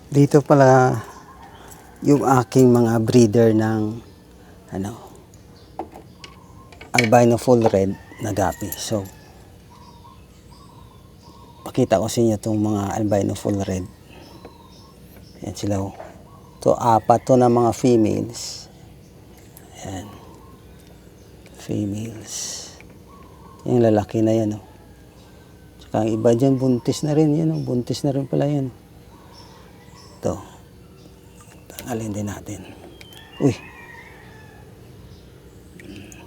Dito pala yung aking mga breeder ng albino full red na gapi. So, pakita ko sa inyo itong mga albino full red. Yan sila. Ito, 4 to na mga females. Yan. Females. Yung lalaki na yan. Tsaka ang iba dyan, buntis na rin. Yan, buntis na rin pala yan. Ito. Tanggalin din natin. Uy.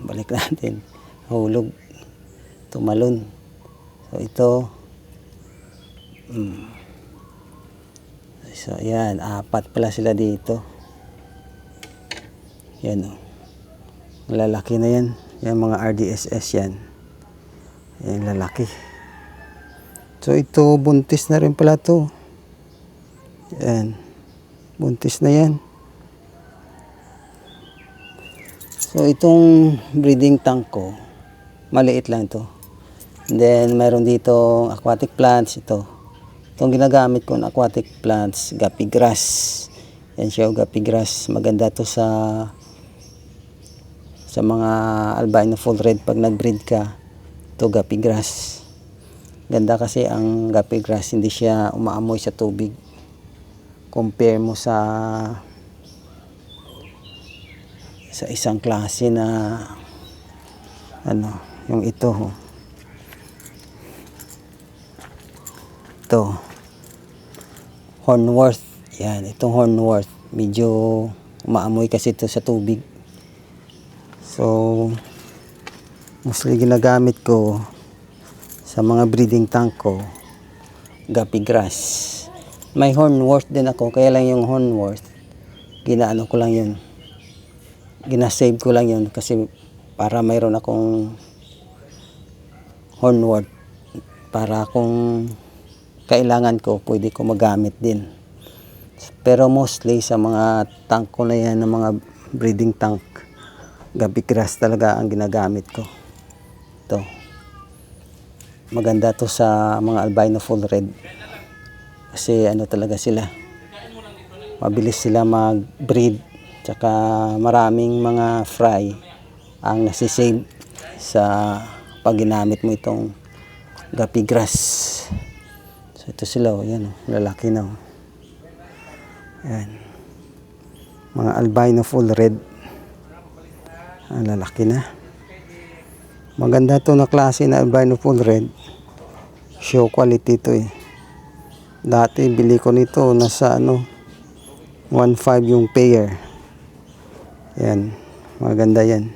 Balik natin. Hulog. Tumalon. So, ito. So, ayan. 4 pala sila dito. Yan, lalaki na yan. Yan, mga RDSS yan. Yan, lalaki. So, ito, buntis na rin pala to. Yan. Buntis na yan. So, itong breeding tank ko, maliit lang ito. And then, mayroon dito aquatic plants. Ito. Itong ginagamit ko na aquatic plants, guppy grass. Yan siya, guppy grass. Maganda to sa mga albino full red pag nag-breed ka. Ito, guppy grass. Ganda kasi ang guppy grass, hindi siya umaamoy sa tubig. Compare mo sa isang klase na yung ito. Ito, Hornworth. Yan, itong Hornworth. Medyo umaamoy kasi ito sa tubig. So, mostly ginagamit ko sa mga breeding tank ko, guppy grass. May Hornworth din ako, kaya lang yung Hornworth, ginaano ko lang yun. Ginasave ko lang yun kasi para mayroon akong Hornworth para kung kailangan ko, pwede ko magamit din. Pero mostly sa mga tank ko na yan, ng mga breeding tank, guppy grass talaga ang ginagamit ko. Ito. Maganda to sa mga albino full red. Kasi talaga sila. Mabilis sila mag-breed. Tsaka maraming mga fry ang nasisave sa pag ginamit mo itong guppy grass. So ito sila, yan, lalaki na. Yan. Mga albino full red. Lalaki na. Maganda to na klase na albino full red. Show quality to eh. Dati bili ko nito nasa 1.5 yung pair. Yan. Maganda yan.